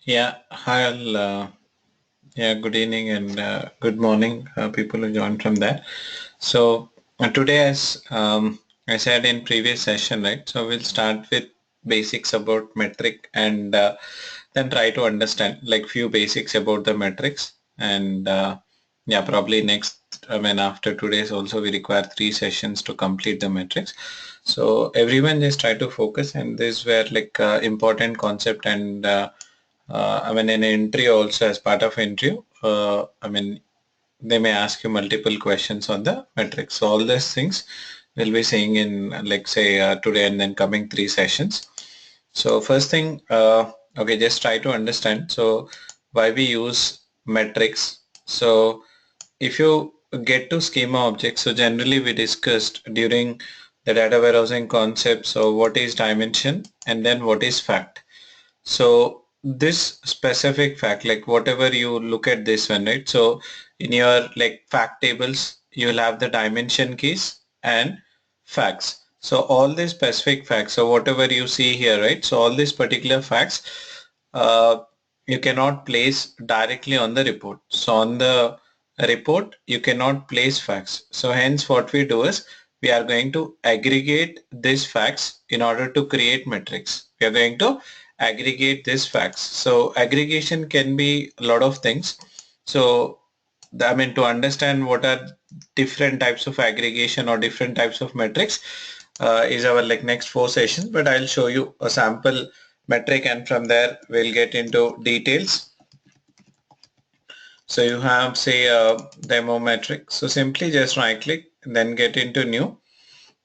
Yeah, hi all. Yeah, good evening and good morning, people who joined from there. So today, as I said in previous session, right? So we'll start with basics about metric and then try to understand like few basics about the metrics. And yeah, probably next, I mean, after today's also we require 3 sessions to complete the metrics. So everyone just try to focus, and this were like important concept and I mean, in entry also as part of interview, I mean, they may ask you multiple questions on the metrics. So all these things we'll be saying in like say today and then coming 3 sessions. So first thing, okay, just try to understand. So why we use metrics. So if you get to schema objects, so generally we discussed during the data warehousing concept. So what is dimension and then what is fact. So this specific fact, like whatever you look at this one, right? So in your like fact tables, you'll have the dimension keys and facts. So all these specific facts, so whatever you see here, right? So all these particular facts, uh, you cannot place directly on the report. So on the report, you cannot place facts. So hence what we do is we are going to aggregate these facts in order to create metrics. We are going to aggregate these facts. So aggregation can be a lot of things. So I mean to understand what are different types of aggregation or different types of metrics is our like next 4 sessions, but I'll show you a sample metric and from there we'll get into details. So you have say a demo metric. So simply just right click and then get into new.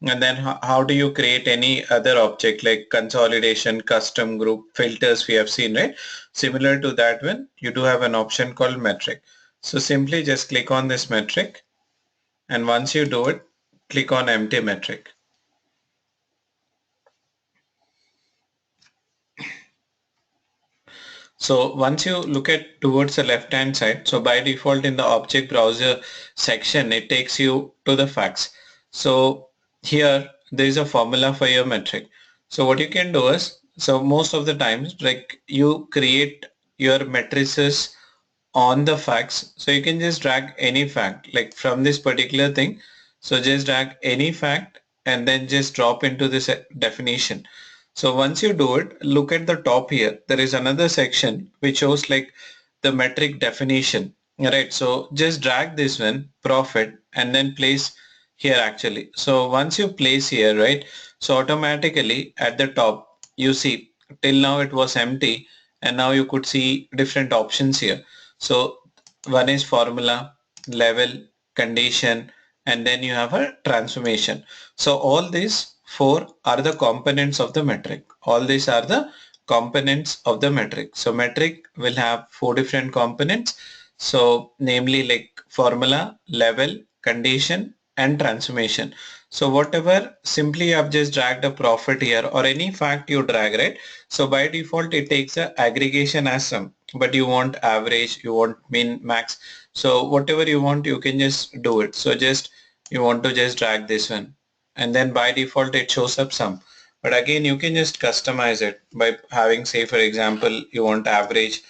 And then how do you create any other object like consolidation, custom group, filters we have seen, right? Similar to that one, you do have an option called metric. So simply just click on this metric. And once you do it, click on empty metric. So once you look at towards the left hand side, so by default in the object browser section, it takes you to the facts. So here there is a formula for your metric. So what you can do is, so most of the times like you create your matrices on the facts. So you can just drag any fact like from this particular thing. So just drag any fact and then just drop into this definition. So once you do it, look at the top here. There is another section which shows like the metric definition. Right. So just drag this one, profit, and then place here actually. So once you place here, right, so automatically at the top, you see till now it was empty and now you could see different options here. So one is formula, level, condition, and then you have a transformation. So all these four are the components of the metric. All these are the components of the metric. So metric will have four different components. So namely like formula, level, condition, and transformation. So whatever, simply you have just dragged a profit here or any fact you drag, right? So by default it takes a aggregation as sum, but you want average, you want min, max. So whatever you want, you can just do it. So just you want to just drag this one and then by default it shows up sum. But again, you can just customize it by having, say for example, you want average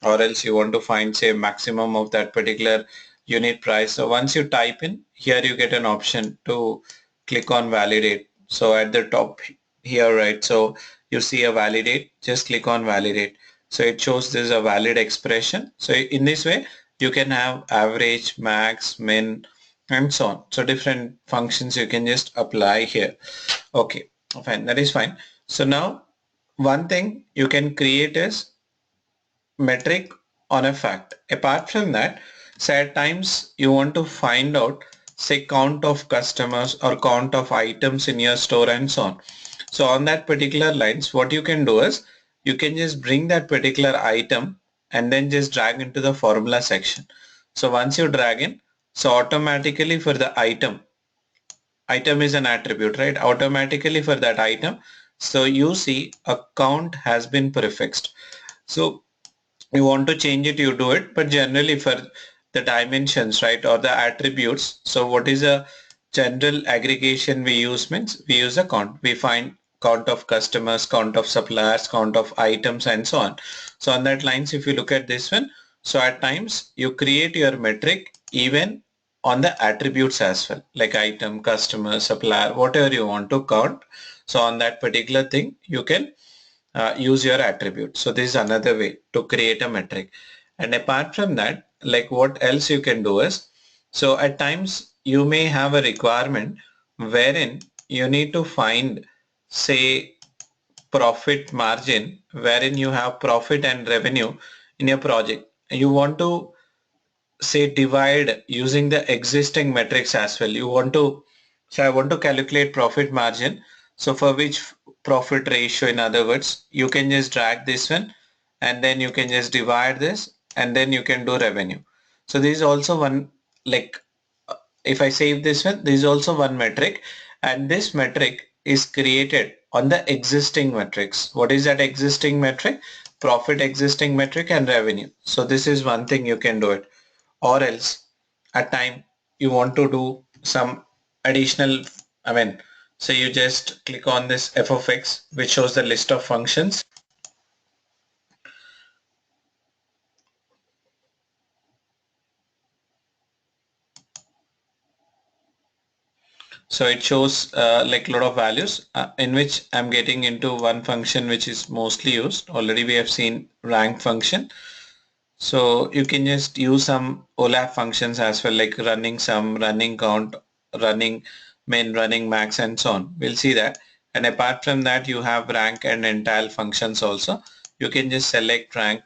or else you want to find say maximum of that particular unit price. So once you type in here, you get an option to click on validate. So at the top here, right, so you see a validate, just click on validate. So it shows this is a valid expression. So in this way you can have average, max, min, and so on. So different functions you can just apply here. Okay, fine, that is fine. So now one thing you can create is metric on a fact. Apart from that, say at times you want to find out say count of customers or count of items in your store and so on. So on that particular lines, what you can do is you can just bring that particular item and then just drag into the formula section. So once you drag in, so automatically for the item is an attribute, right? Automatically for that item, so you see a count has been prefixed. So you want to change it, you do it, but generally for the dimensions, right, or the attributes, so what is a general aggregation we use means we use a count. We find count of customers, count of suppliers, count of items, and so on. So on that lines, if you look at this one, so at times you create your metric even on the attributes as well, like item, customer, supplier, whatever you want to count. So on that particular thing, you can use your attribute. So this is another way to create a metric. And apart from that, like what else you can do is, so at times you may have a requirement wherein you need to find, say, profit margin, wherein you have profit and revenue in your project. You want to, say, divide using the existing metrics as well. You want to, so I want to calculate profit margin. So for which profit ratio, in other words, you can just drag this one and then you can just divide this and then you can do revenue. So this is also one, like if I save this one, this is also one metric, and this metric is created on the existing metrics. What is that existing metric? Profit existing metric and revenue. So this is one thing you can do it. Or else at time you want to do some additional, so you just click on this f of x, which shows the list of functions. So it shows like a lot of values in which I'm getting into one function which is mostly used. Already we have seen rank function. So you can just use some OLAP functions as well, like running sum, running count, running min, running max, and so on. We'll see that. And apart from that, you have rank and entile functions also. You can just select rank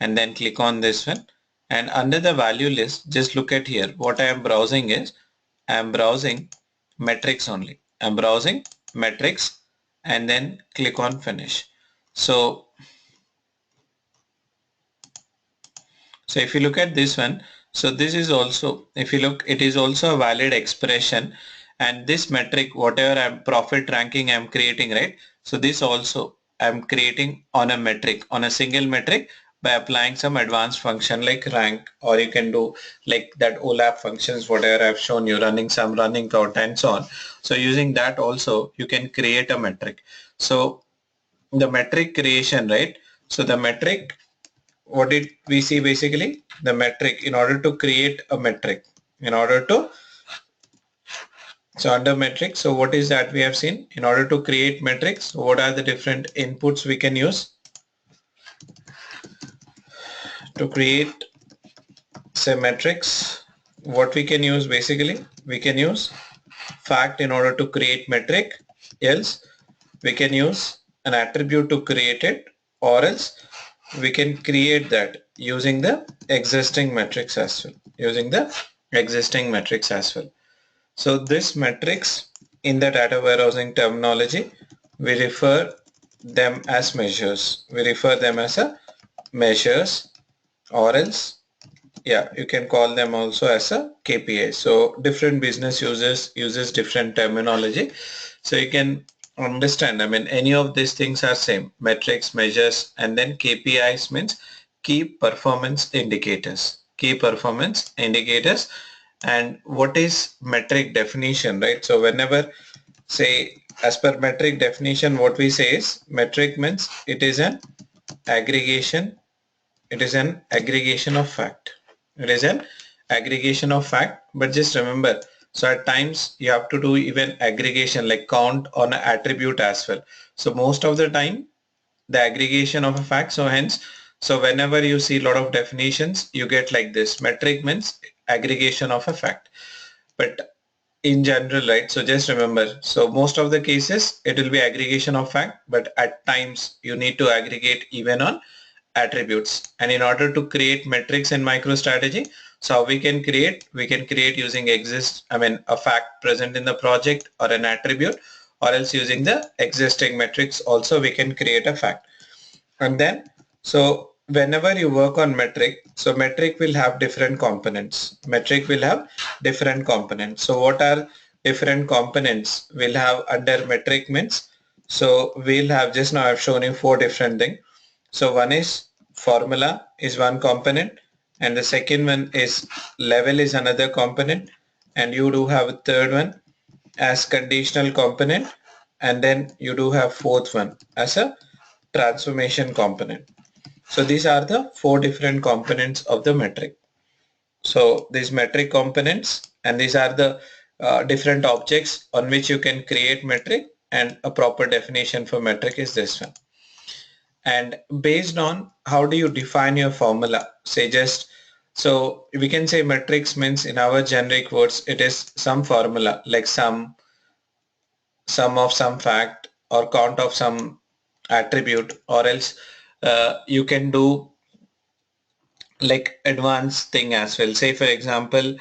and then click on this one. And under the value list, just look at here. What I am browsing is, I am browsing metrics only. I'm browsing metrics and then click on finish. So if you look at this one, so this is also, if you look, it is also a valid expression, and this metric, whatever I'm profit ranking I'm creating, right? So this also I'm creating on a metric, on a single metric, by applying some advanced function like rank, or you can do like that OLAP functions, whatever I've shown you, running sum, running count, and so on. So using that also you can create a metric. So the metric creation, right? So the metric, what did we see? Basically the metric, in order to create a metric, in order to, so under metric, so what is that we have seen? In order to create metrics, what are the different inputs we can use to create, say, metrics? What we can use, basically we can use fact in order to create metric, else we can use an attribute to create it, or else we can create that using the existing metrics as well, using the existing metrics as well. So this metrics, in the data warehousing terminology, we refer them as measures. We refer them as a measures, or else, yeah, you can call them also as a KPI. So different business users uses different terminology. So you can understand, any of these things are same: metrics, measures, and then KPIs means key performance indicators. Key performance indicators. And what is metric definition, right? So whenever, say, as per metric definition, what we say is metric means it is an aggregation. It is an aggregation of fact. It is an aggregation of fact. But just remember, so at times you have to do even aggregation, like count on an attribute as well. So most of the time the aggregation of a fact. So hence, so whenever you see a lot of definitions, you get like this: metric means aggregation of a fact. But in general, right, so just remember, so most of the cases it will be aggregation of fact, but at times you need to aggregate even on attributes. And in order to create metrics in MicroStrategy, so how we can create using a fact present in the project, or an attribute, or else using the existing metrics also we can create a fact. And then, so whenever you work on metric, so metric will have different components. Metric will have different components. So what are different components we'll have under metric means? So we'll have, just now I've shown you 4 different things. So one is formula is one component, and the second one is level is another component, and you do have a third one as conditional component, and then you do have fourth one as a transformation component. So these are the four different components of the metric. So these metric components, and these are the different objects on which you can create metric, and a proper definition for metric is this one. And based on how do you define your formula, say just, so we can say metrics means in our generic words it is some formula like sum of some fact or count of some attribute, or else you can do like advanced thing as well. Say for example,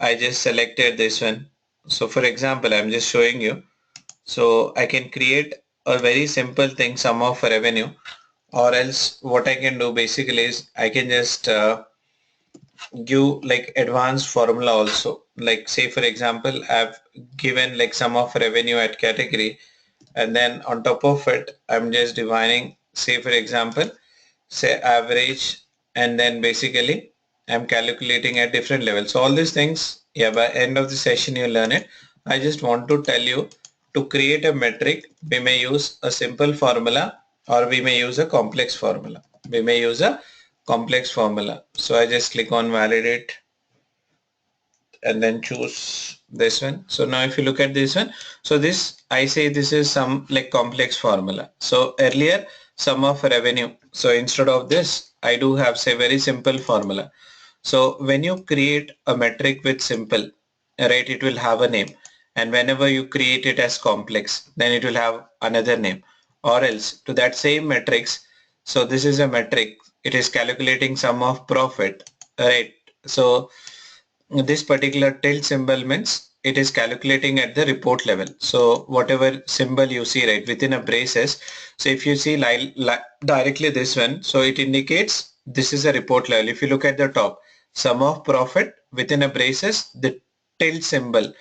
I just selected this one. So for example, I'm just showing you. So I can create a very simple thing, sum of revenue, or else what I can do basically is I can just give like advanced formula also. Like say for example, I've given like sum of revenue at category, and then on top of it, I'm just defining, say for example, say average, and then basically I'm calculating at different levels. So all these things, yeah, by end of the session you learn it. I just want to tell you, to create a metric we may use a simple formula or we may use a complex formula. We may use a complex formula. So I just click on validate and then choose this one. So now if you look at this one, so this I say this is some like complex formula. So earlier sum of revenue, so instead of this I do have say very simple formula. So when you create a metric with simple, right, it will have a name, and whenever you create it as complex, then it will have another name. Or else to that same matrix, so this is a metric, it is calculating sum of profit, right? So this particular tilde symbol means it is calculating at the report level. So whatever symbol you see right within a braces, so if you see directly this one, so it indicates this is a report level. If you look at the top, sum of profit within a braces, the tilde symbol,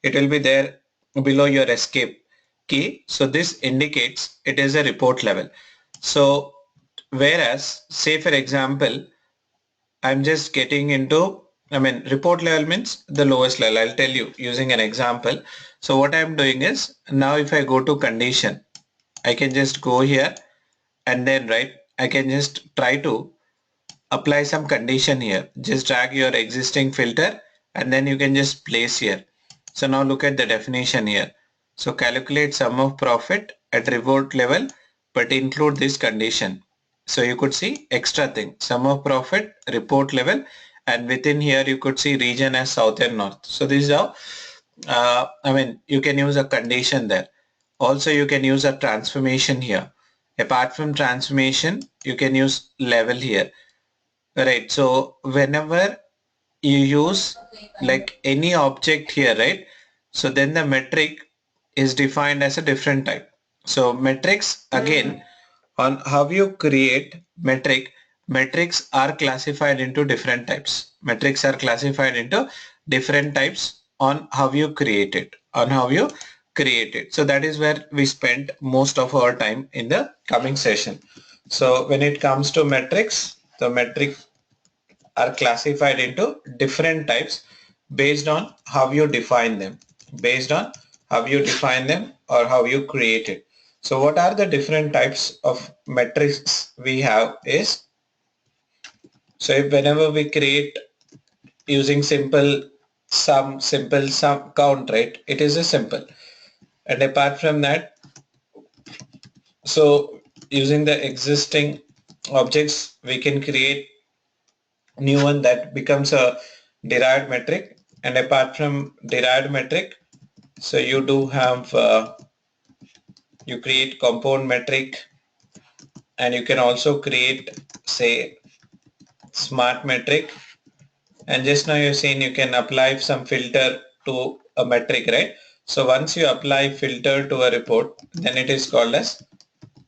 it will be there below your escape key. So this indicates it is a report level. So whereas say for example, I'm just getting into, I mean, report level means the lowest level. I'll tell you using an example. So what I'm doing is, now if I go to condition, I can just go here and then right, I can just try to apply some condition here. Just drag your existing filter and then you can just place here. So now look at the definition here. So calculate sum of profit at report level, but include this condition. So you could see extra thing, sum of profit, report level, and within here you could see region as south and north. So this is how, I mean, you can use a condition there. Also you can use a transformation here. Apart from transformation, you can use level here. Right. So whenever you use like any object here, right? So then the metric is defined as a different type. So metrics again, on how you create metric, metrics are classified into different types. Metrics are classified into different types on how you create it, on how you create it. So that is where we spend most of our time in the coming session. So when it comes to metrics, the metric are classified into different types based on how you define them, based on how you define them or how you create it. So what are the different types of metrics we have is, so if whenever we create using simple sum count, right, it is a simple. And apart from that, so using the existing objects we can create new one that becomes a derived metric. And apart from derived metric, so you do have you create compound metric, and you can also create say smart metric. And just now you've seen you can apply some filter to a metric, right? So once you apply filter to a report, then it is called as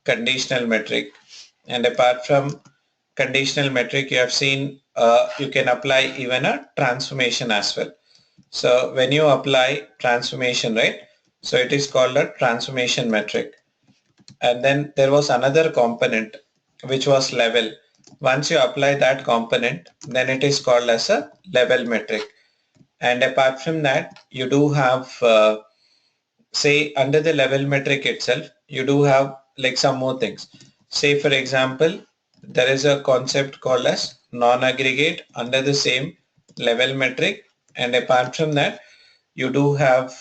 conditional metric. And apart from conditional metric, you have seen you can apply even a transformation as well. So when you apply transformation, right, so it is called a transformation metric. And then there was another component which was level. Once you apply that component, then it is called as a level metric. And apart from that, you do have say under the level metric itself, you do have like some more things. Say for example, there is a concept called as non-aggregate under the same level metric, and apart from that, you do have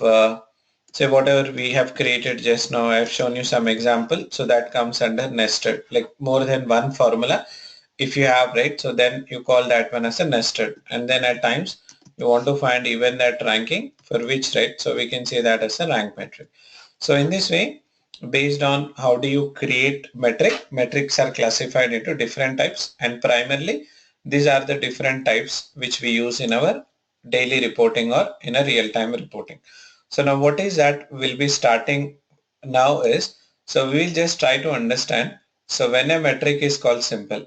say whatever we have created just now. I've shown you some example, so that comes under nested, like more than one formula if you have, right? So then you call that one as a nested, and then at times you want to find even that ranking for which, right? So we can say that as a rank metric. So in this way, based on how do you create metrics are classified into different types, and primarily these are the different types which we use in our daily reporting or in a real-time reporting. So now what is that we'll be starting now is, so we will just try to understand, so when a metric is called simple,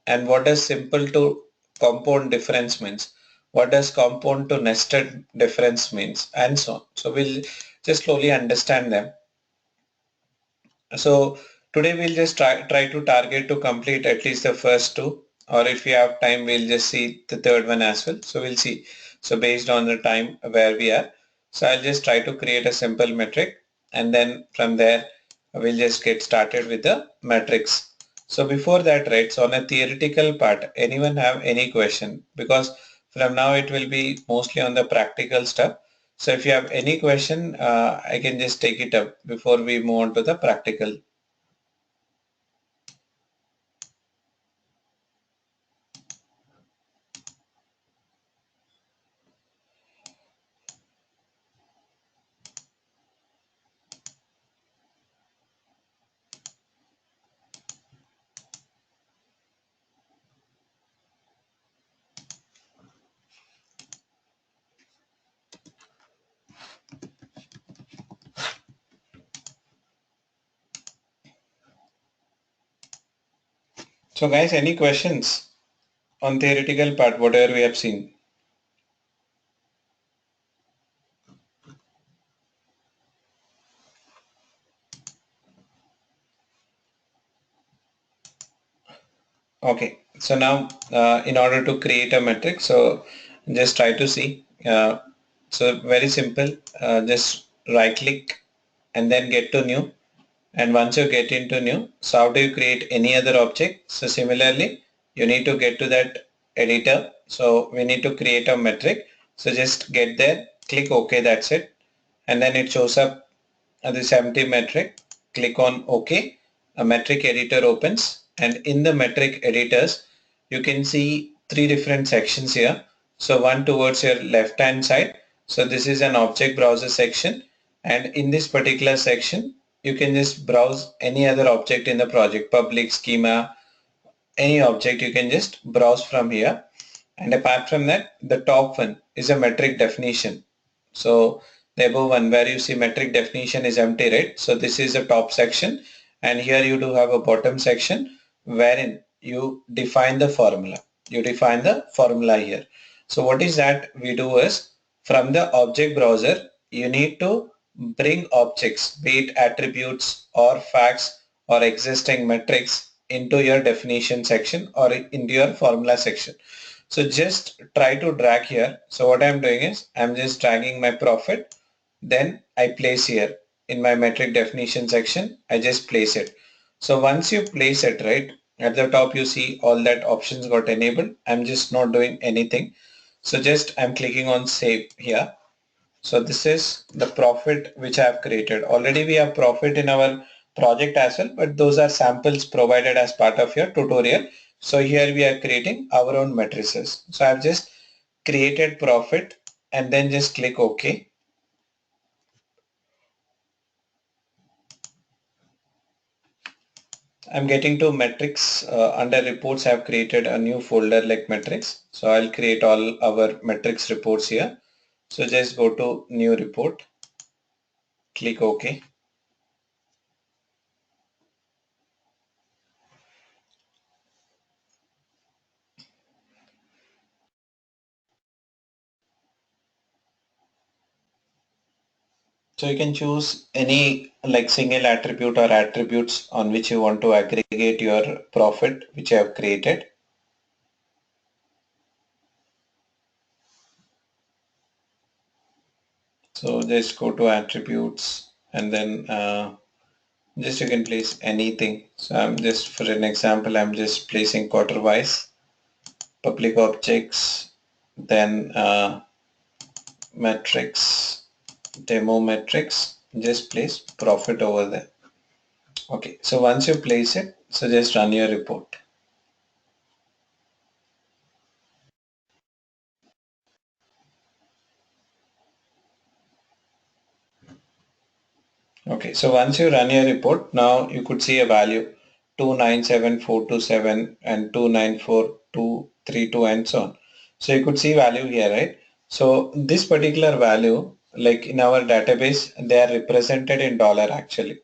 and what does simple to compound difference means, what does compound to nested difference means, and so on. So we'll just slowly understand them. So today we'll just try to target to complete at least the first two, or if we have time we'll just see the third one as well. So we'll see. So based on the time where we are, so I'll just try to create a simple metric, and then from there we'll just get started with the metrics. So before that, right, so on a theoretical part, anyone have any question? Because from now it will be mostly on the practical stuff. So if you have any question, I can just take it up before we move on to the practical. So guys, any questions on theoretical part, whatever we have seen? Okay, so now in order to create a metric, so just try to see. So very simple, just right click and then get to new. And once you get into new, so how do you create any other object? So similarly, you need to get to that editor. So we need to create a metric. So just get there, click OK, that's it. And then it shows up this empty metric. Click on OK. A metric editor opens, and in the metric editors, you can see three different sections here. So one towards your left hand side. So this is an object browser section, and in this particular section, you can just browse any other object in the project, public, schema, any object you can just browse from here. And apart from that, the top one is a metric definition. So the above one where you see metric definition is empty, right? So this is the top section, and here you do have a bottom section wherein you define the formula. You define the formula here. So what is that we do is, from the object browser, you need to bring objects, be it attributes or facts or existing metrics, into your definition section or into your formula section. So just try to drag here. So what I'm doing is I'm just dragging my profit. Then I place here in my metric definition section. I just place it. So once you place it, right, at the top you see all that options got enabled. I'm just not doing anything. So just I'm clicking on save here. So this is the profit which I have created. Already we have profit in our project as well, but those are samples provided as part of your tutorial. So here we are creating our own matrices. So I've just created profit and then just click OK. I'm getting to metrics. Under reports, I've created a new folder like metrics. So I'll create all our metrics reports here. So just go to new report, click OK. So you can choose any like single attribute or attributes on which you want to aggregate your profit which you have created. So just go to attributes and then just you can place anything. So I'm just, for an example, I'm just placing quarter wise, public objects, then metrics, demo metrics, just place profit over there. Okay, so once you place it, so just run your report. Okay, so once you run your report, now you could see a value 297,427 and 294,232 and so on. So you could see value here, right? So this particular value, like in our database, they are represented in dollar actually.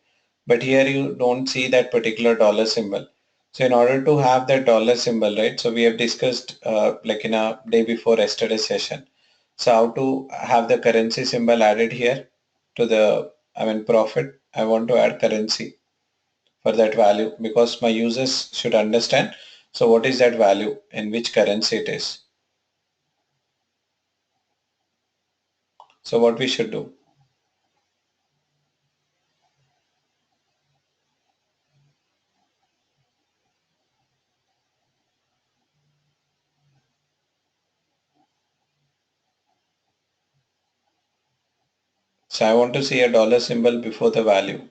But here you don't see that particular dollar symbol. So in order to have that dollar symbol, right? So we have discussed like in a day before yesterday session. So how to have the currency symbol added here to the, profit. I want to add currency for that value because my users should understand. So what is that value in which currency it is? So what we should do? So I want to see a dollar symbol before the value.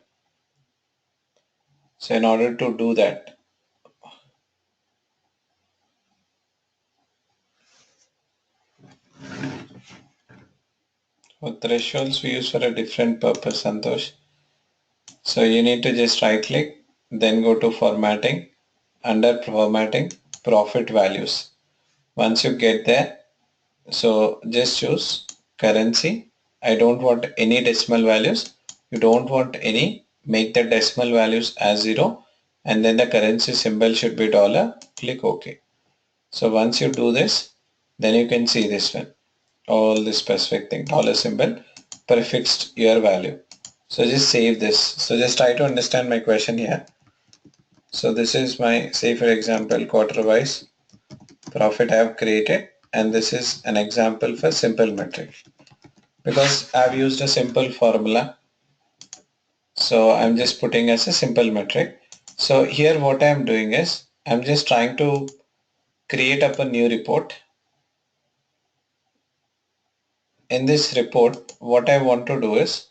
So in order to do that, for thresholds we use for a different purpose, Santosh. So you need to just right click, then go to formatting, under formatting, profit values. Once you get there, so just choose currency. I don't want any decimal values. You don't want any, make the decimal values as 0 and then the currency symbol should be dollar. Click OK. So once you do this, then you can see this one, all this specific thing, dollar symbol prefixed your value. So just save this. So just try to understand my question here. So this is my, say for example, quarter wise profit I have created, and this is an example for simple metric because I've used a simple formula. So I'm just putting as a simple metric. So here what I'm doing is I'm just trying to create up a new report. In this report, what I want to do is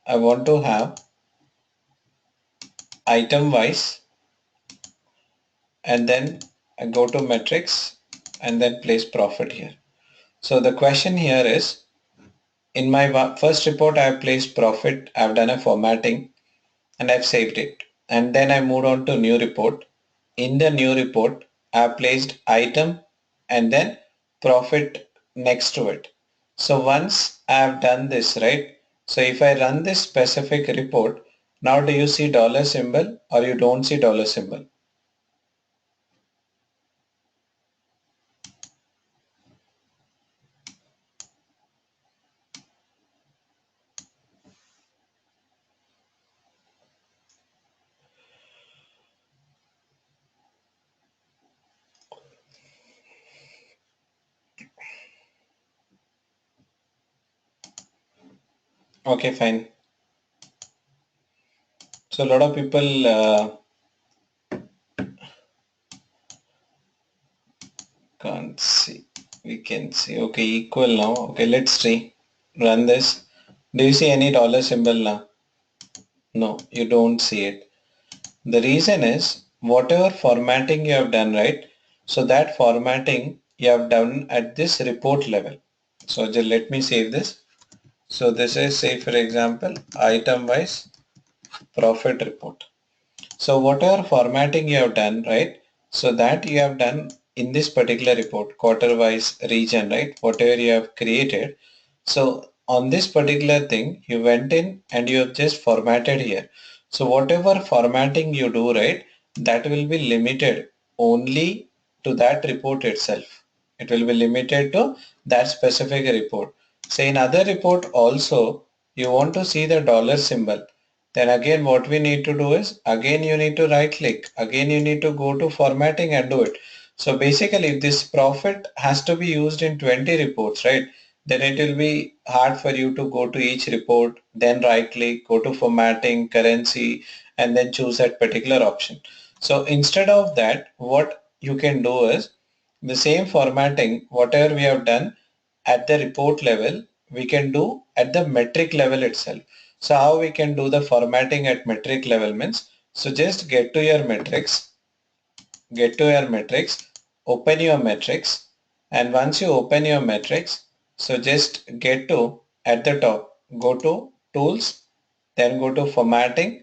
I want to have item wise and then I go to metrics and then place profit here. So the question here is, in my first report I have placed profit, I have done a formatting and I've saved it. And then I moved on to new report. In the new report, I have placed item and then profit next to it. So once I have done this, right? So if I run this specific report, now do you see dollar symbol or you don't see dollar symbol? Okay, fine. So a lot of people can't see. We can see. Okay, equal now. Okay, let's see. Run this. Do you see any dollar symbol now? No, you don't see it. The reason is whatever formatting you have done, right? So that formatting you have done at this report level. So just let me save this. So this is, say for example, item wise profit report. So whatever formatting you have done, right? So that you have done in this particular report, quarter wise region, right? Whatever you have created. So on this particular thing, you went in and you have just formatted here. So whatever formatting you do, right, that will be limited only to that report itself. It will be limited to that specific report. Say in other report also, you want to see the dollar symbol. Then again what we need to do is, again you need to right click, again you need to go to formatting and do it. So basically if this profit has to be used in 20 reports, right? then it will be hard for you to go to each report, then right click, go to formatting, currency, and then choose that particular option. So instead of that, what you can do is the same formatting, whatever we have done at the report level, we can do at the metric level itself. So how we can do the formatting at metric level means, so just get to your metrics, open your metrics, and once you open your metrics, so just get to at the top, go to tools, then go to formatting.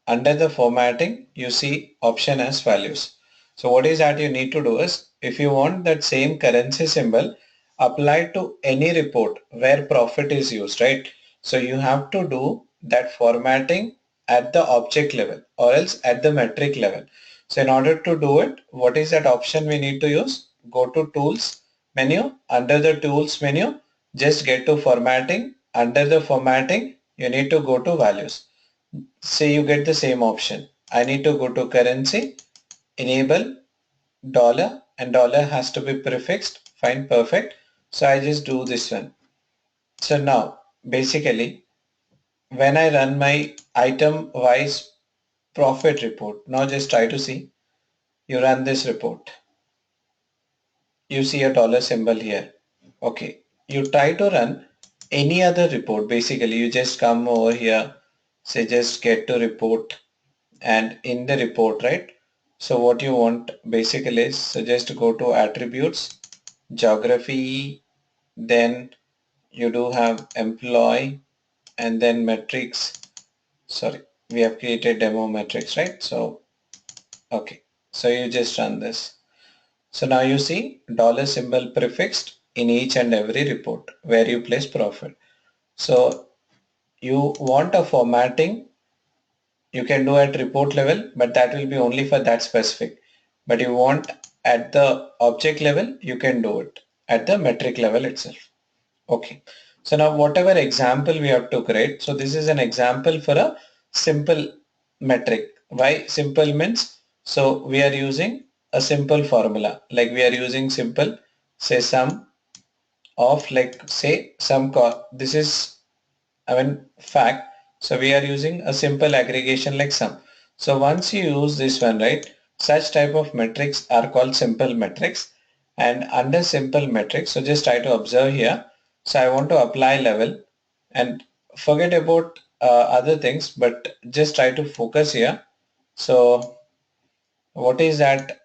Under the formatting, you see option as values. So what is that you need to do is, if you want that same currency symbol applied to any report where profit is used, right? So you have to do that formatting at the object level or else at the metric level. So in order to do it, what is that option we need to use? Go to tools menu. Under the tools menu, just get to formatting. Under the formatting, you need to go to values. Say you get the same option. I need to go to currency, enable dollar, and dollar has to be prefixed. Fine, perfect. So I just do this one. So now basically when I run my item wise profit report, now just try to see, you run this report. You see a dollar symbol here. Okay. You try to run any other report. Basically you just come over here, say just get to report, and in the report, right? So what you want basically is, so just go to attributes, geography, then you do have employee, and then metrics. Sorry, we have created demo metrics, right? So okay, so you just run this. So now you see dollar symbol prefixed in each and every report where you place profit. So you want a formatting, you can do at report level, but that will be only for that specific. But you want at the object level, you can do it at the metric level itself. Okay. So now whatever example we have to create, so this is an example for a simple metric. Why simple means? So we are using a simple formula, like we are using simple, say sum of, like say this is, I mean fact. So we are using a simple aggregation like sum. So once you use this one, right, such type of metrics are called simple metrics. And under simple metrics, so just try to observe here. So I want to apply level and forget about other things, but just try to focus here. So what is that?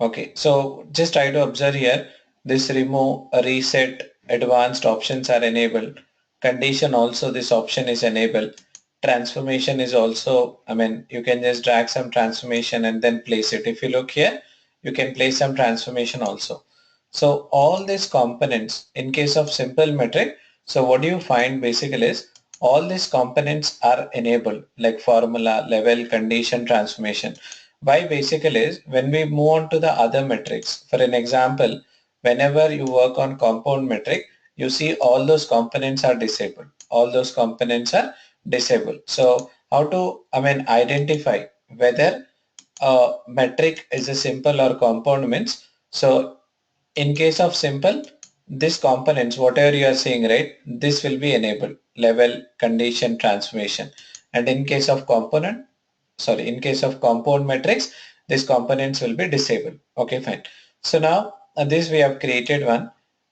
Okay, so just try to observe here, this remove, reset, advanced options are enabled. Condition also, this option is enabled. Transformation is also, I mean, you can just drag some transformation and then place it. If you look here, you can place some transformation also. So all these components in case of simple metric, so what do you find basically is all these components are enabled, like formula, level, condition, transformation. Why basically is when we move on to the other metrics, for an example, whenever you work on compound metric, you see all those components are disabled. All those components are disabled. So how to, I mean, identify whether a metric is a simple or compound means, so in case of simple, this components, whatever you are seeing, right, this will be enabled, level, condition, transformation. And in case of in case of compound metrics, these components will be disabled. Okay, fine. So now this we have created one.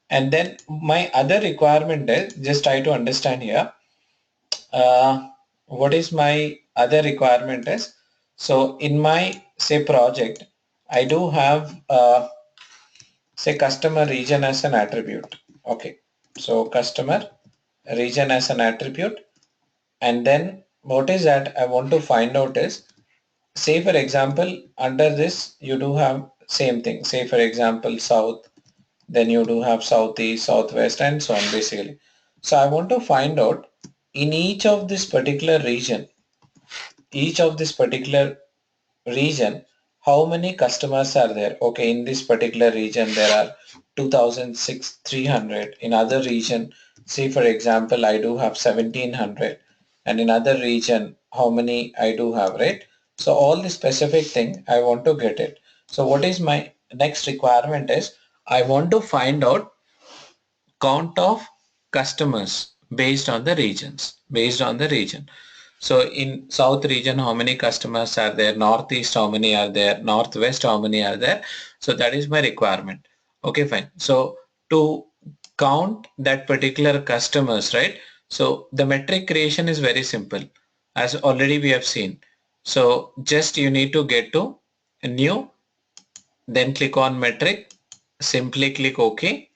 And then my other requirement is, just try to understand here, what is my other requirement is, so in my say project, I do have say customer region as an attribute. Okay, so customer region as an attribute, and then what is that I want to find out is, say for example under this you do have same thing, say for example south, then you do have southeast, southwest, and so on basically. So I want to find out in each of this particular region, each of this particular region, how many customers are there? Okay, in this particular region there are 2,300. In other region, say for example I do have 1,700, and in other region how many I do have, right? So all the specific thing I want to get it. So what is my next requirement is I want to find out count of customers based on the region. So in south region, how many customers are there? Northeast, how many are there? Northwest, how many are there? So that is my requirement. Okay, fine. So to count that particular customers, right? So the metric creation is very simple, as already we have seen. So just you need to get to a new, then click on metric, simply click OK,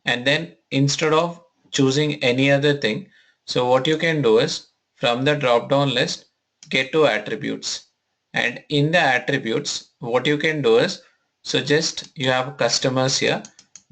and then instead of choosing any other thing, so what you can do is from the drop down list get to attributes, and in the attributes what you can do is, so just you have customers here,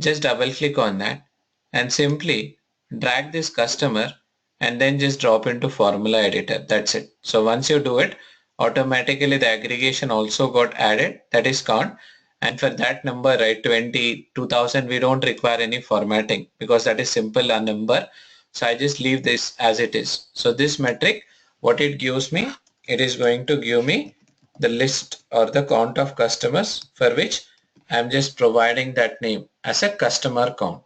just double click on that and simply drag this customer and then just drop into formula editor. That's it. So once you do it, automatically the aggregation also got added, that is count. And for that number, right, 20, 2000, we don't require any formatting because that is simple a number. So I just leave this as it is. So this metric, what it gives me, it is going to give me the list or the count of customers for which I'm just providing that name as a customer count.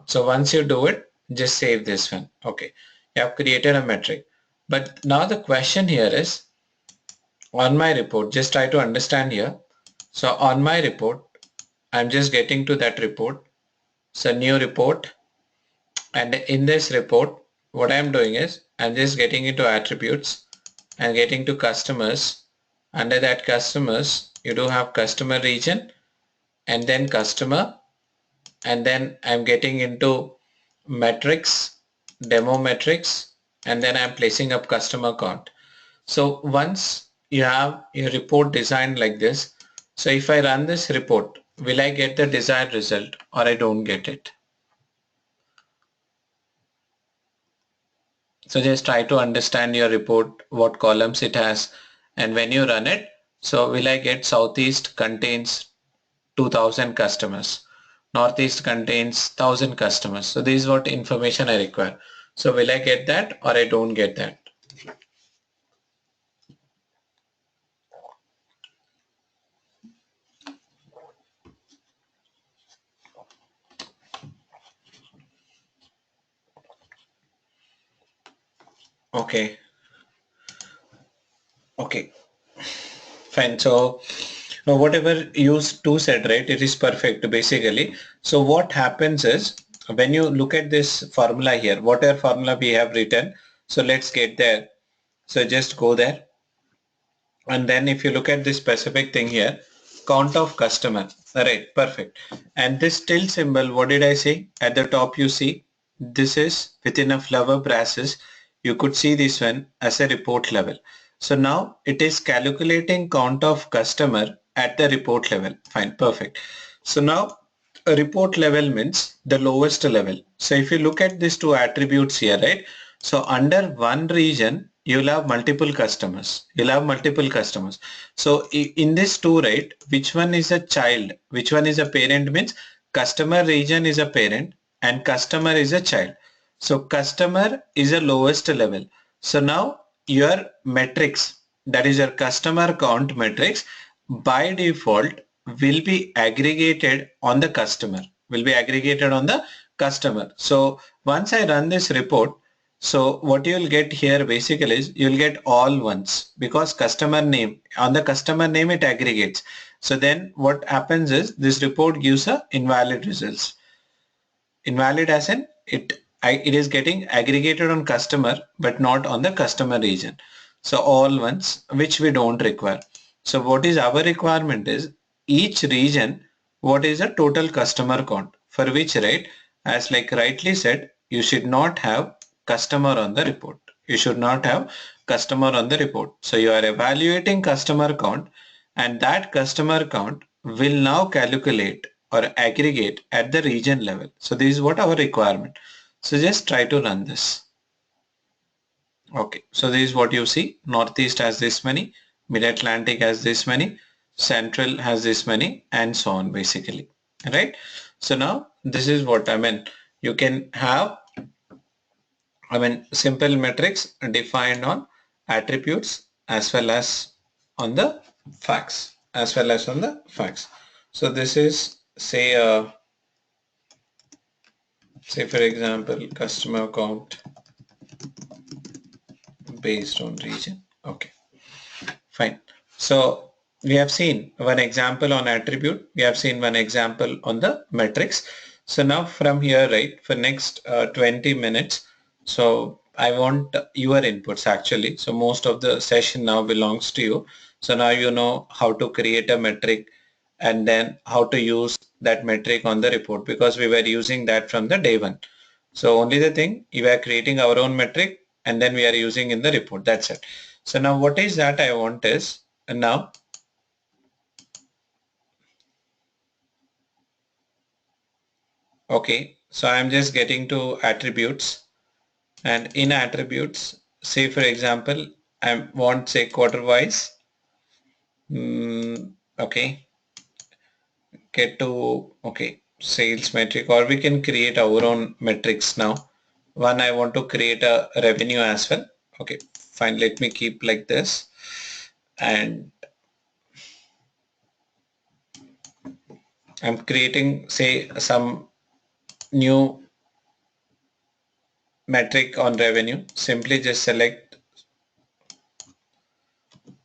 So once you do it, just save this one. Okay, you have created a metric. But now the question here is, on my report, just try to understand here. So on my report, I'm just getting to that report. So new report, and in this report, what I'm doing is I'm just getting into attributes and getting to customers. Under that customers, you do have customer region and then customer, and then I'm getting into metrics, demo metrics, and then I'm placing up customer count. So once you have your report designed like this, so if I run this report, will I get the desired result or I don't get it? So just try to understand your report, what columns it has, and when you run it, so will I get Southeast contains 2000 customers, Northeast contains 1000 customers. So this is what information I require. So will I get that or I don't get that? Okay. Okay. Fine. So whatever you two said, right, it is perfect basically. So what happens is when you look at this formula here, whatever formula we have written, so let's get there. So just go there. And then if you look at this specific thing here, count of customer, right, perfect. And this till symbol, what did I say? At the top you see, this is within a flower brasses. You could see this one as a report level. So now it is calculating count of customer at the report level. Fine, perfect. So now a report level means the lowest level. So if you look at these two attributes here, right? So under one region, you'll have multiple customers. So in this two, right, which one is a child, which one is a parent means customer region is a parent and customer is a child. So customer is a lowest level. So now your metrics, that is your customer count metrics, by default will be aggregated on the customer. So once I run this report, so what you'll get here basically is you'll get all ones because customer name, on the customer name it aggregates. So then what happens is this report gives a invalid results. Invalid as in it is getting aggregated on customer but not on the customer region. So all ones which we don't require. So what is our requirement is each region, what is the total customer count, for which, right, as like rightly said, you should not have customer on the report. So you are evaluating customer count, and that customer count will now calculate or aggregate at the region level. So this is what our requirement. So just try to run this. Okay, so this is what you see. Northeast has this many, Mid-Atlantic has this many, Central has this many, and so on basically. Right? So now this is what I mean. You can have simple metrics defined on attributes as well as on the facts. as well as on the facts. So this is say for example customer count based on region. Okay, fine. So we have seen one example on attribute. We have seen one example on the metrics. So now from here, right, for next 20 minutes, so I want your inputs actually. So most of the session now belongs to you. So now you know how to create a metric and then how to use that metric on the report, because we were using that from the day one. So only the thing, we are creating our own metric and then we are using in the report. That's it. So now what is that I want is now okay, so I'm just getting to attributes, and in attributes, say for example, I want say quarter wise. Okay, get to okay sales metric, or we can create our own metrics now. One, I want to create a revenue as well. Okay, fine. Let me keep like this, and I'm creating say some new metric on revenue. Simply just select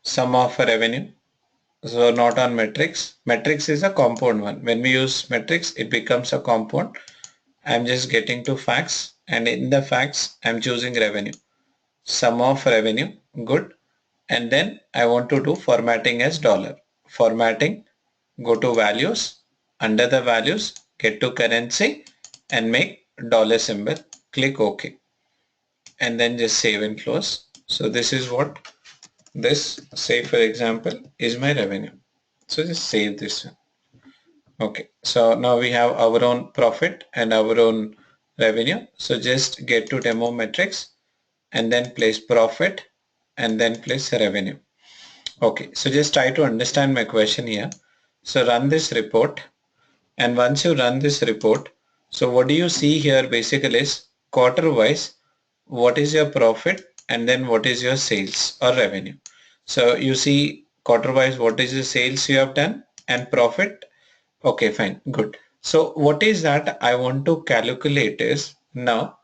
sum of revenue. So not on metrics. Metrics is a compound one. When we use metrics, it becomes a compound. I'm just getting to facts, and in the facts, I'm choosing revenue. Sum of revenue, good. And then I want to do formatting as dollar. Formatting, go to values. Under the values, get to currency and make dollar symbol. Click OK. And then just save and close. So this is what this, say for example, is my revenue. So just save this one. Okay, so now we have our own profit and our own revenue. So just get to demo metrics and then place profit and then place revenue. Okay, so just try to understand my question here. So run this report, and once you run this report, so what do you see here basically is quarter wise, what is your profit and then what is your sales or revenue. So you see quarter wise what is the sales you have done and profit. Okay, fine, good. So what is that I want to calculate is now,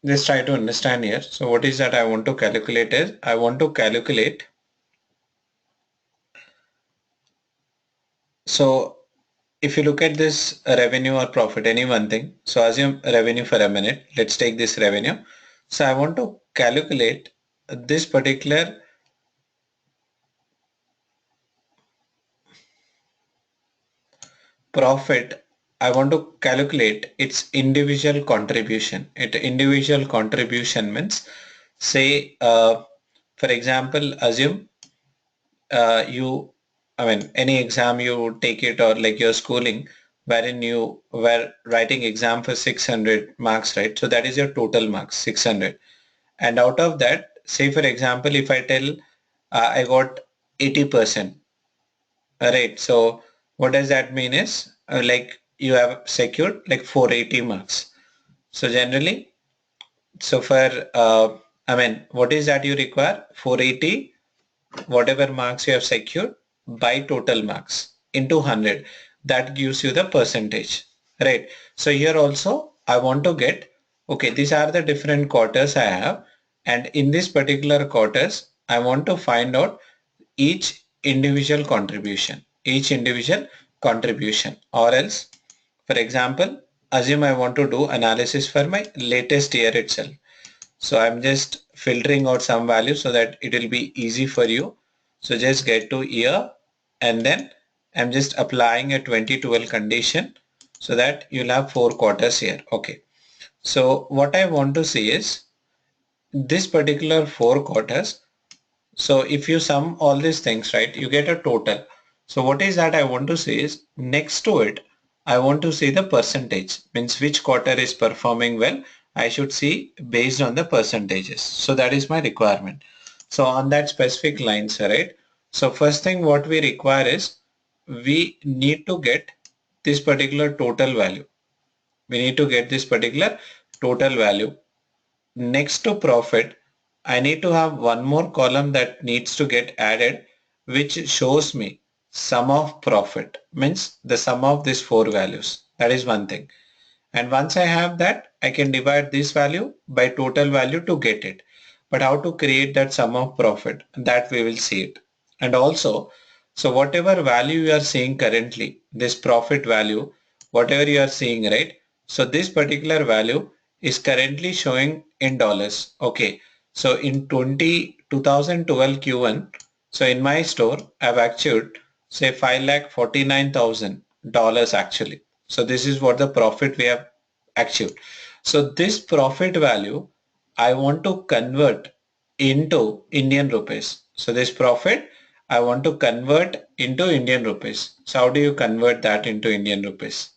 just try to understand here. So what is that I want to calculate is I want to calculate. So if you look at this revenue or profit, any one thing. So assume revenue for a minute. Let's take this revenue. So I want to calculate this particular profit. I want to calculate its individual contribution. Individual contribution means say for example, assume I mean any exam you take it, or like your schooling wherein you were writing exam for 600 marks, right? So that is your total marks, 600. And out of that, say for example, if I tell I got 80%, right? So what does that mean is like you have secured like 480 marks. So generally, so for I mean, what is that you require? 480 whatever marks you have secured by total marks into 100. That gives you the percentage, right? So here also I want to get, okay, these are the different quarters I have, and in this particular quarters I want to find out each individual contribution, or else for example, assume I want to do analysis for my latest year itself. So I'm just filtering out some values so that it will be easy for you. So just get to year, and then I'm just applying a 2012 condition so that you'll have 4 quarters here. Okay. So what I want to see is this particular 4 quarters. So if you sum all these things, right, you get a total. So what is that I want to see is next to it, I want to see the percentage, means which quarter is performing well. I should see based on the percentages. So that is my requirement. So on that specific lines, right? So first thing what we require is we need to get this particular total value. We need to get this particular total value. Next to profit, I need to have one more column that needs to get added, which shows me sum of profit, means the sum of these four values. That is one thing. And once I have that, I can divide this value by total value to get it. But how to create that sum of profit, that we will see it. And also, so whatever value you are seeing currently, this profit value, whatever you are seeing, right? So this particular value is currently showing in dollars. Okay. So in 2012 Q1, so in my store, I've achieved say $5,49,000 actually. So this is what the profit we have achieved. So this profit value I want to convert into Indian rupees. So this profit I want to convert into Indian rupees. So how do you convert that into Indian rupees?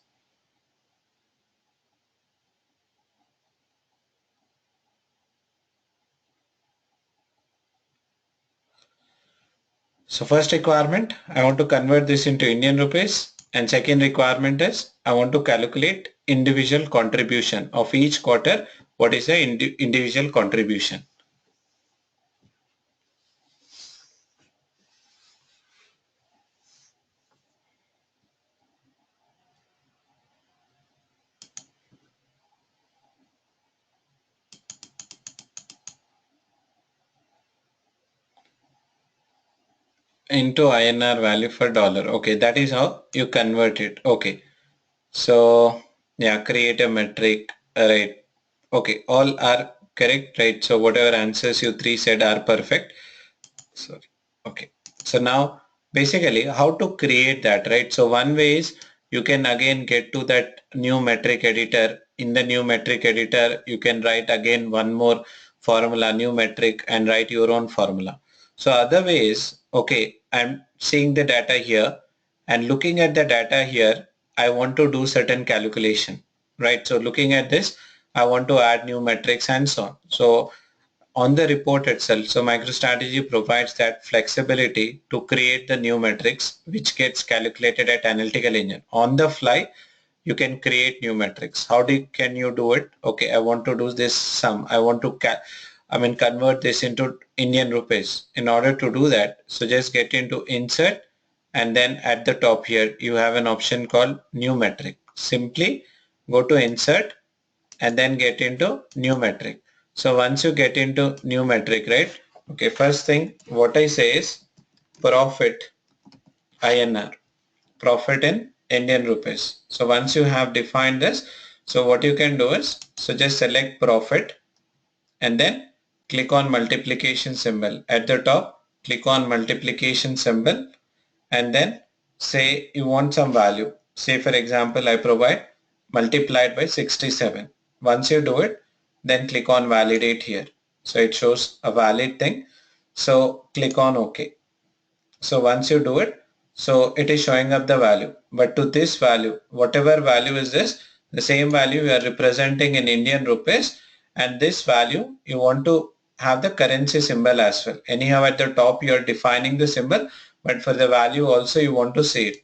So first requirement, I want to convert this into Indian rupees, and second requirement is I want to calculate individual contribution of each quarter. What is the individual contribution? Into INR value for dollar. Okay, that is how you convert it. Okay, so yeah, create a metric, right? Okay, all are correct, right? So whatever answers you three said are perfect. Sorry. Okay, so now basically how to create that, right? So one way is you can again get to that new metric editor. In the new metric editor, you can write again one more formula, new metric, and write your own formula. So other way is, okay, I'm seeing the data here and looking at the data here, I want to do certain calculation, right? So looking at this, I want to add new metrics and so on. So on the report itself, so MicroStrategy provides that flexibility to create the new metrics which gets calculated at analytical engine. On the fly, you can create new metrics. Can you do it? Okay, I want to do this sum. I want to convert this into Indian rupees. In order to do that, so just get into insert, and then at the top here you have an option called new metric. Simply go to insert and then get into new metric. So once you get into new metric, right? Okay, first thing what I say is profit INR, profit in Indian rupees. So once you have defined this, so what you can do is, so just select profit and then click on multiplication symbol. At the top, click on multiplication symbol and then say you want some value. Say for example, I provide multiplied by 67. Once you do it, then click on validate here. So it shows a valid thing. So click on OK. So once you do it, so it is showing up the value. But to this value, whatever value is this, the same value you are representing in Indian rupees, and this value you want to have the currency symbol as well. Anyhow at the top you are defining the symbol, but for the value also you want to see it.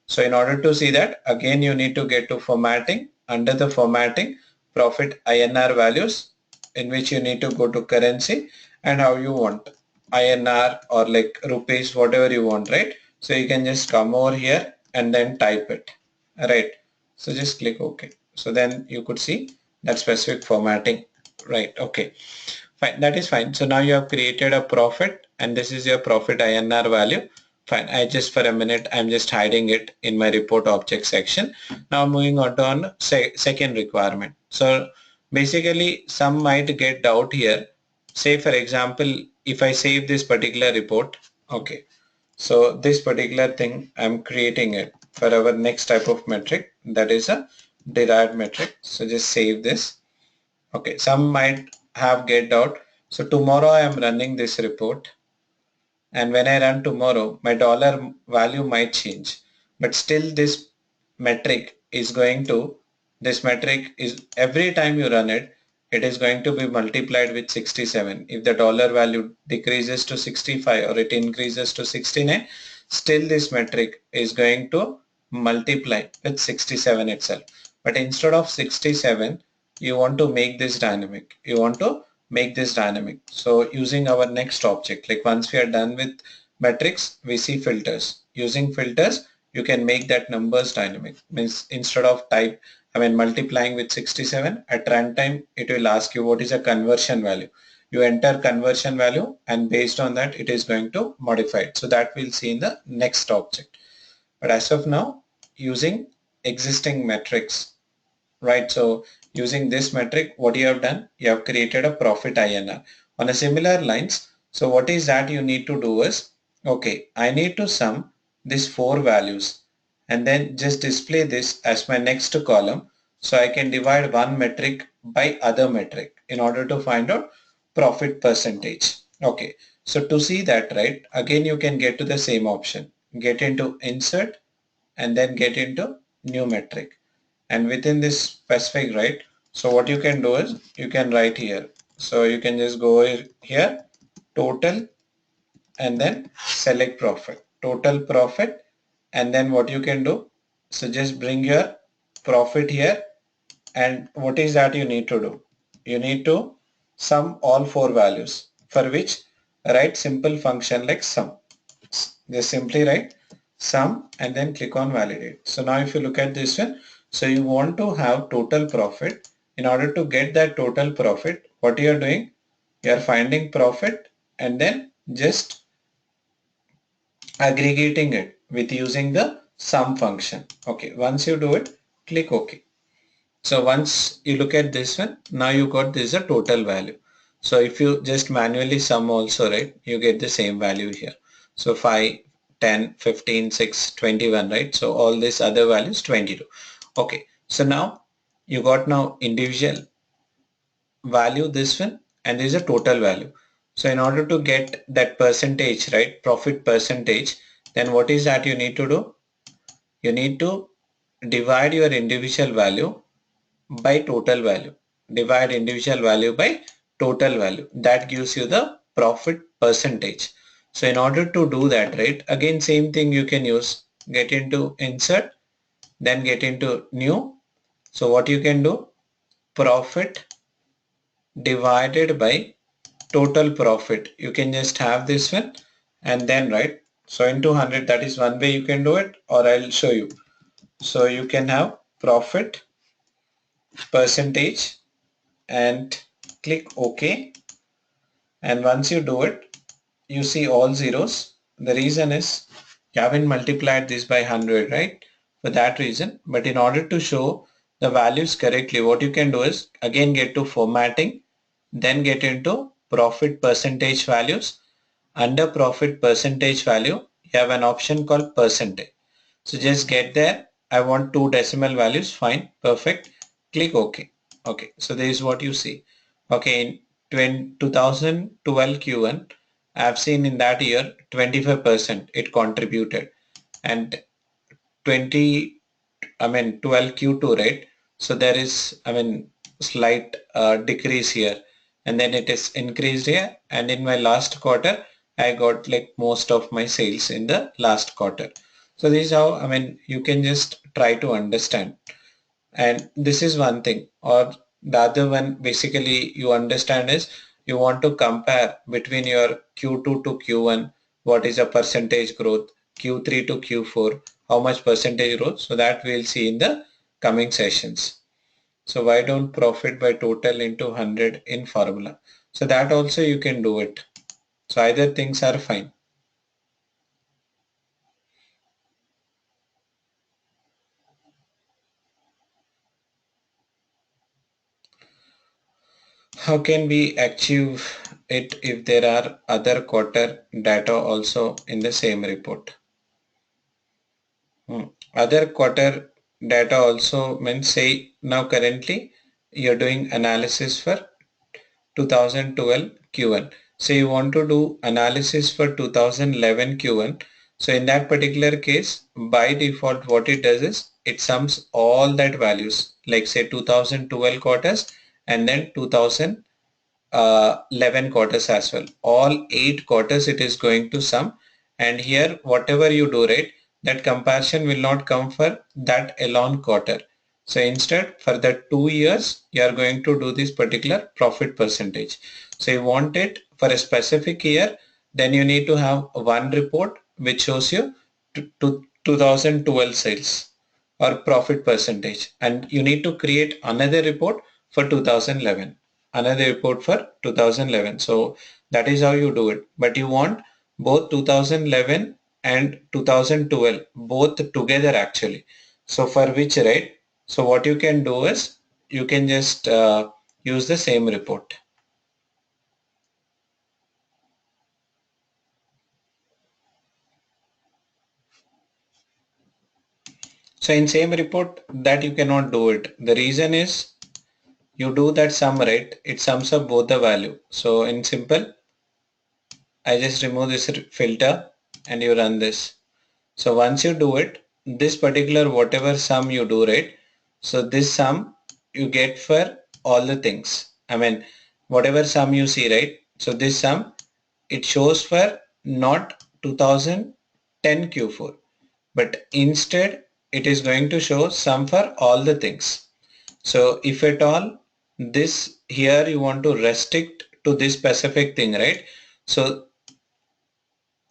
So in order to see that, again you need to get to formatting. Under the formatting, profit INR values, in which you need to go to currency and how you want. INR or like rupees, whatever you want, right? So you can just come over here and then type it, right? So just click OK. So then you could see that specific formatting, right? Okay, fine. That is fine. So now you have created a profit and this is your profit INR value. Fine. I just for a minute, I'm just hiding it in my report object section. Now moving on to second requirement. So basically some might get doubt here. Say for example, if I save this particular report, okay, so this particular thing I'm creating it for our next type of metric, that is a derived metric. So just save this. Okay, some might have get doubt. So tomorrow I am running this report, and when I run tomorrow, my dollar value might change, but still this metric is every time you run it, it is going to be multiplied with 67. If the dollar value decreases to 65 or it increases to 69, still this metric is going to multiply with 67 itself. But instead of 67, you want to make this dynamic. So using our next object, like once we are done with metrics, we see filters. Using filters, you can make that numbers dynamic. Means instead of multiplying with 67, at runtime, it will ask you what is a conversion value. You enter conversion value and based on that, it is going to modify it. So that we'll see in the next object. But as of now, using existing metrics, right? So using this metric, what you have done, you have created a profit INR. On a similar lines, so what is that you need to do is, okay, I need to sum these four values and then just display this as my next column. So I can divide one metric by other metric in order to find out profit percentage. Okay, so to see that, right, again you can get to the same option, get into insert and then get into new metric, and within this specific, right, so what you can do is you can write here, so you can just go here total and then select profit, total profit, and then what you can do, so just bring your profit here, and what is that you need to do, you need to sum all four values, for which write simple function like sum. Just simply write sum and then click on validate. So now if you look at this one, so you want to have total profit. In order to get that total profit, what you are doing, you are finding profit and then just aggregating it with using the sum function. Okay, once you do it, click OK. So once you look at this one, now you got this a total value. So if you just manually sum also, right, you get the same value here. So 5, 10, 15, 6, 21, right? So all these other values 22. Okay. So now you got now individual value this one and there is a total value. So in order to get that percentage, right, profit percentage, then what is that you need to do? You need to divide your individual value by total value. Divide individual value by total value. That gives you the profit percentage. So in order to do that, right, again same thing you can use, get into insert, then get into new. So what you can do, profit divided by total profit. You can just have this one and then write. So into 100, that is one way you can do it, or I'll show you. So you can have profit percentage and click OK, and once you do it, you see all zeros. The reason is you haven't multiplied this by 100, right, for that reason. But in order to show the values correctly, what you can do is again get to formatting, then get into profit percentage values. Under profit percentage value, you have an option called percentage. So just get there. I want two decimal values. Fine. Perfect. Click OK. Okay. So this is what you see. Okay. In 2012 Q1, I have seen in that year 25% it contributed, and 12 Q2, right? So there is, slight decrease here, and then it is increased here. And in my last quarter, I got like most of my sales in the last quarter. So this is how, you can just try to understand. And this is one thing, or the other one basically you understand is you want to compare between your Q2 to Q1, what is a percentage growth, Q3 to Q4, how much percentage growth. So that we'll see in the coming sessions. So why don't profit by total into 100 in formula? So that also you can do it. So either things are fine. How can we achieve it if there are other quarter data also in the same report? Other quarter data also means, say now currently you're doing analysis for 2012 Q1. So you want to do analysis for 2011 Q1. So in that particular case, by default what it does is it sums all that values, like say 2012 quarters and then 2011 quarters as well. All 8 quarters it is going to sum, and here whatever you do, right, that comparison will not come for that alone quarter. So instead for the 2 years you are going to do this particular profit percentage. So you want it for a specific year, then you need to have one report which shows you to 2012 sales or profit percentage, and you need to create another report for 2011, another report for 2011. So that is how you do it. But you want both 2011 and 2012 both together actually. So for which, right? So what you can do is you can just use the same report. So in same report that you cannot do it. The reason is you do that sum, right? It sums up both the value. So in simple, I just remove this filter and you run this. So once you do it, this particular whatever sum you do, right? So this sum you get for all the things. I mean, whatever sum you see, right? So this sum, it shows for not 2010 Q4, but instead it is going to show sum for all the things. So if at all this here you want to restrict to this specific thing, right? So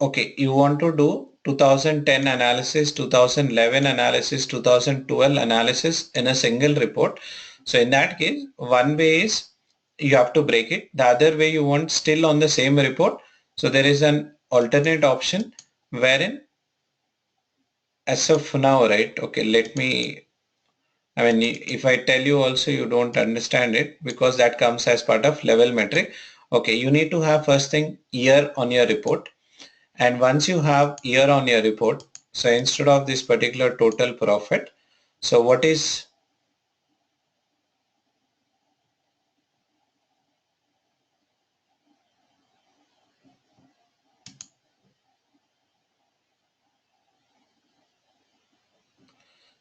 okay, you want to do 2010 analysis, 2011 analysis, 2012 analysis in a single report. So in that case, one way is you have to break it. The other way you want still on the same report. So there is an alternate option wherein as of now, right? Okay, let me, I mean, if I tell you also you don't understand it because that comes as part of level metric. Okay, you need to have first thing year on your report. And once you have year on your report, so instead of this particular total profit, so what is,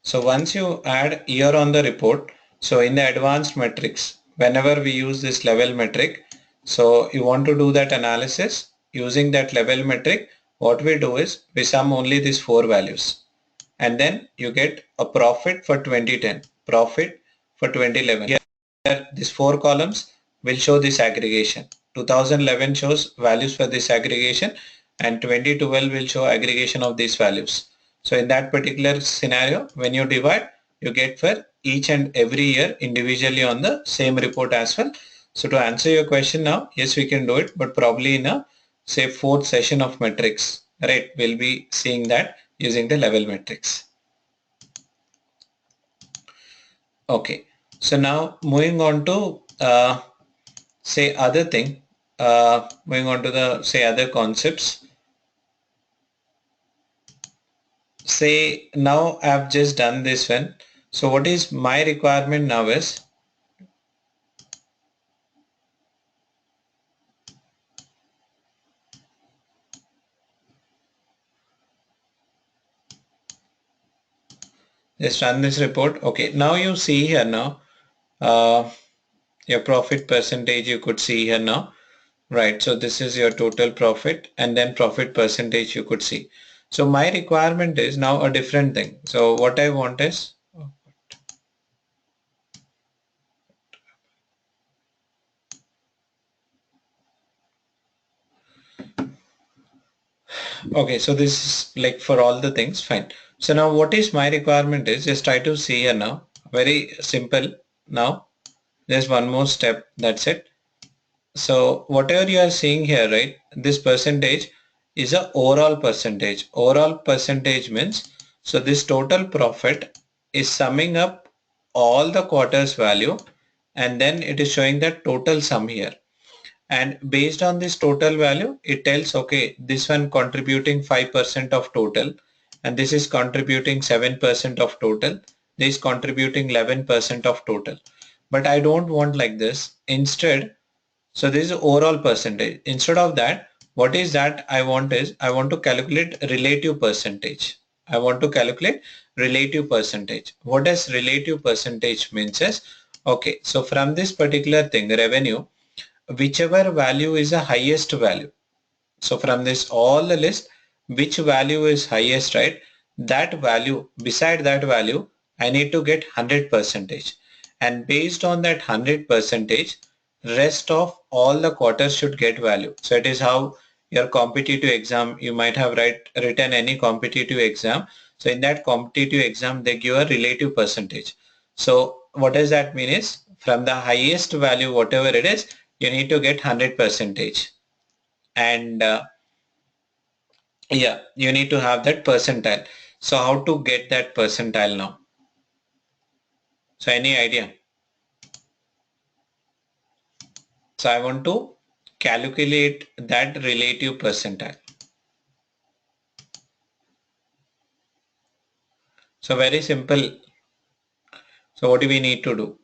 so once you add year on the report, so in the advanced metrics, whenever we use this level metric, so you want to do that analysis using that level metric, what we do is we sum only these four values. And then you get a profit for 2010, profit for 2011. Here, these four columns will show this aggregation. 2011 shows values for this aggregation and 2012 will show aggregation of these values. So in that particular scenario, when you divide, you get for each and every year individually on the same report as well. So to answer your question now, yes, we can do it, but probably in a say fourth session of metrics, right? We'll be seeing that using the level metrics. Okay, so now moving on to say other thing, moving on to the say other concepts. Say now I've just done this one. So what is my requirement now is just run this report. Okay, now you see here now your profit percentage you could see here now, right? So this is your total profit and then profit percentage you could see. So my requirement is now a different thing. So what I want is okay, so this is like for all the things, fine. So now what is my requirement is just try to see here now, very simple now, just one more step, that's it. So whatever you are seeing here, right, this percentage is a overall percentage. Overall percentage means, so this total profit is summing up all the quarters value and then it is showing the total sum here. And based on this total value, it tells, okay, this one contributing 5% of total, and this is contributing 7% of total, this is contributing 11% of total. But I don't want like this. Instead, so this is overall percentage. Instead of that, what is that I want is, I want to calculate relative percentage. I want to calculate relative percentage. What does relative percentage means is, okay, so from this particular thing, revenue, whichever value is the highest value. So from this all the list, which value is highest, right? That value, beside that value, I need to get 100 percentage. And based on that 100 percentage, rest of all the quarters should get value. So it is how your competitive exam, you might have written any competitive exam. So in that competitive exam, they give a relative percentage. So what does that mean is from the highest value, whatever it is, you need to get 100 percentage. And yeah, you need to have that percentile. So how to get that percentile now? So any idea? So I want to calculate that relative percentile. So very simple. So what do we need to do?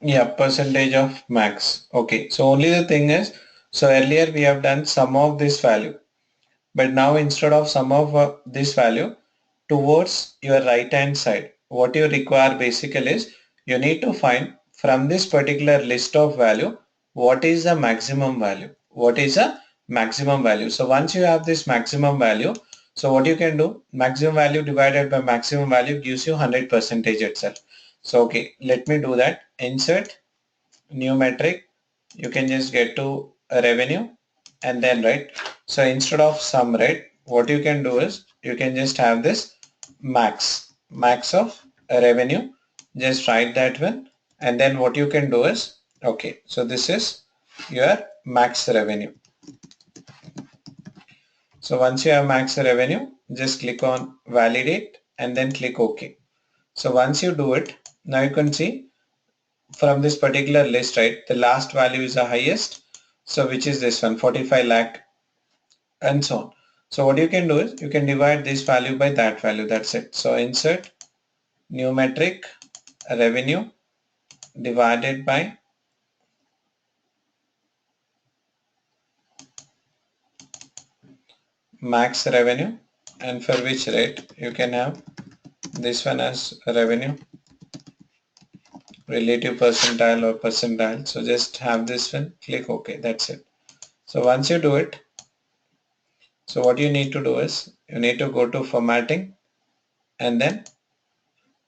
Yeah, percentage of max. Okay, so only the thing is, so earlier we have done sum of this value, but now instead of sum of this value towards your right hand side, what you require basically is you need to find from this particular list of value, what is the maximum value? What is the maximum value? So once you have this maximum value, so what you can do, maximum value divided by maximum value gives you 100 percentage itself. So okay, let me do that. Insert new metric, you can just get to a revenue and then so instead of sum, what you can do is you can just have this max of revenue, just write that one, and then what you can do is, okay, so this is your max revenue. So once you have max revenue, just click on validate and then click OK. So once you do it, now you can see from this particular list, the last value is the highest. So which is this one, 45 lakh and so on. So what you can do is you can divide this value by that value. That's it. So insert new metric revenue divided by max revenue, and for which rate you can have this one as revenue relative percentile or percentile. So just have this one, click OK. That's it. So once you do it, so what you need to do is you need to go to formatting and then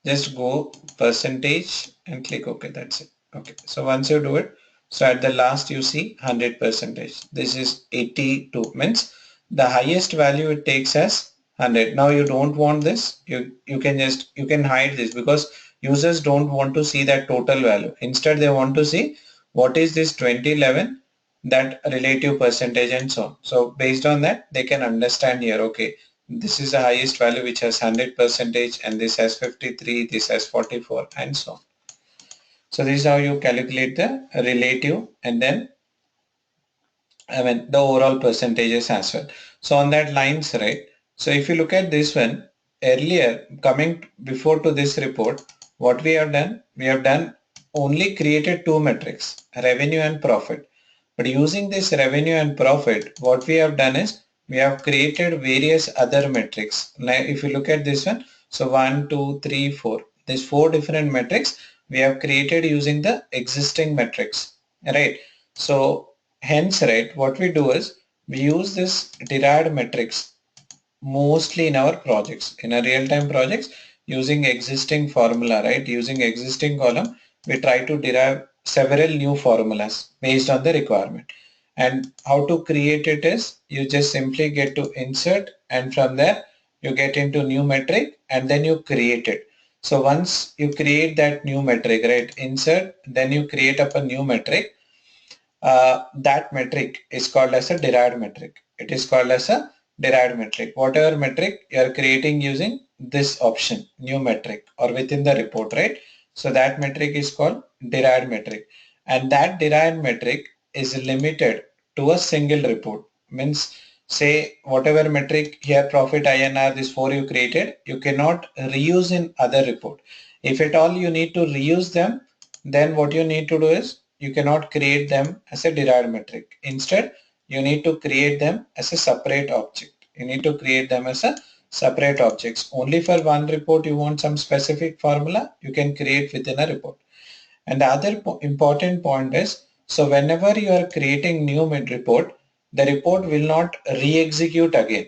just go percentage and click OK. That's it. Okay. So once you do it, so at the last you see 100 percentage. This is 82, means the highest value it takes as 100. Now you don't want this. You can hide this because users don't want to see that total value. Instead they want to see what is this 2011, that relative percentage and so on. So based on that they can understand here, okay, this is the highest value which has 100 percentage, and this has 53, this has 44 and so on. So this is how you calculate the relative and then the overall percentages as well. So on that lines, so if you look at this one, earlier coming before to this report, what we have done, only created two metrics, revenue and profit. But using this revenue and profit, what we have done is we have created various other metrics. Now if you look at this one, so 1, 2, 3, 4, these 4 different metrics we have created using the existing metrics, right? So hence, what we do is we use this derived metrics mostly in our projects, in our real-time projects, using existing formula, using existing column, we try to derive several new formulas based on the requirement. And how to create it is you just simply get to insert, and from there you get into new metric and then you create it. So once you create that new metric, insert, then you create up a new metric. That metric is called as a derived metric. It is called as a derived metric. Whatever metric you are creating using this option, new metric, or within the report, So that metric is called derived metric, and that derived metric is limited to a single report. Means say whatever metric here, profit INR, this 4 you created, you cannot reuse in other report. If at all you need to reuse them, then what you need to do is you cannot create them as a derived metric. Instead, you need to create them as a separate object. You need to create them as a separate objects. Only for one report you want some specific formula, you can create within a report. And the other important point is, so whenever you are creating new mid report, the report will not re-execute again,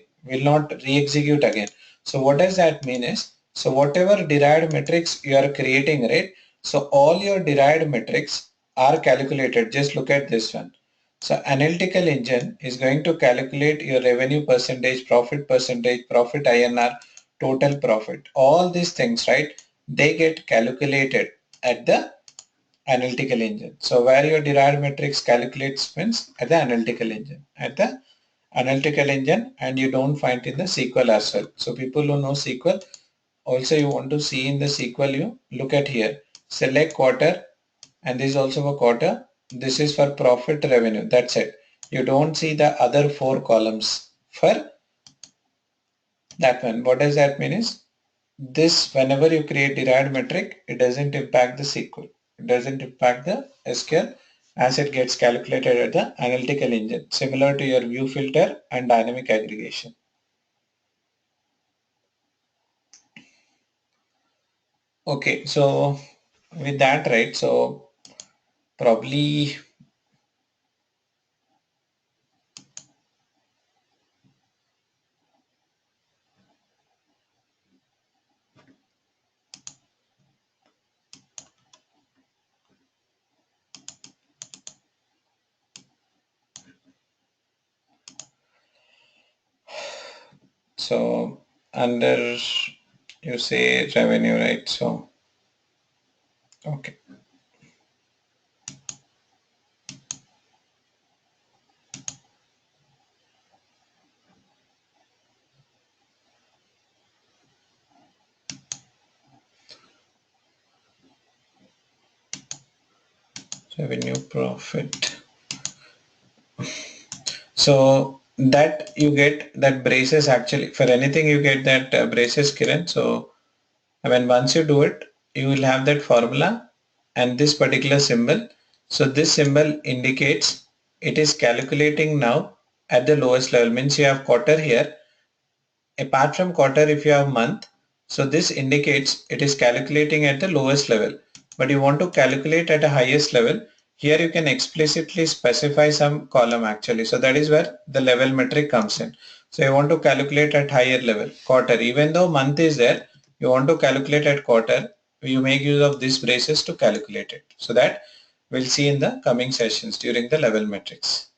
So what does that mean is, so whatever derived metrics you are creating, right? So all your derived metrics are calculated. Just look at this one. So analytical engine is going to calculate your revenue percentage, profit INR, total profit. All these things, right? They get calculated at the analytical engine. So where your derived metrics calculates means at the analytical engine, and you don't find in the SQL as well. So people who know SQL, also you want to see in the SQL, you look at here, select quarter, and this is also a quarter. This is for profit revenue. That's it. You don't see the other 4 columns for that one. What does that mean is, this whenever you create derived metric, it doesn't impact the SQL. It doesn't impact the SQL as it gets calculated at the analytical engine, similar to your view filter and dynamic aggregation. Okay, so with that, right, so probably so under, you say revenue, right? So okay. Revenue profit. So that you get that braces, actually for anything you get that braces, Kiran. So I mean, once you do it, you will have that formula and this particular symbol. So this symbol indicates it is calculating now at the lowest level, means you have quarter here. Apart from quarter, if you have month, so this indicates it is calculating at the lowest level, but you want to calculate at a highest level. Here you can explicitly specify some column actually. So that is where the level metric comes in. So you want to calculate at higher level, quarter, even though month is there, you want to calculate at quarter, you make use of these braces to calculate it. So that we'll see in the coming sessions during the level metrics.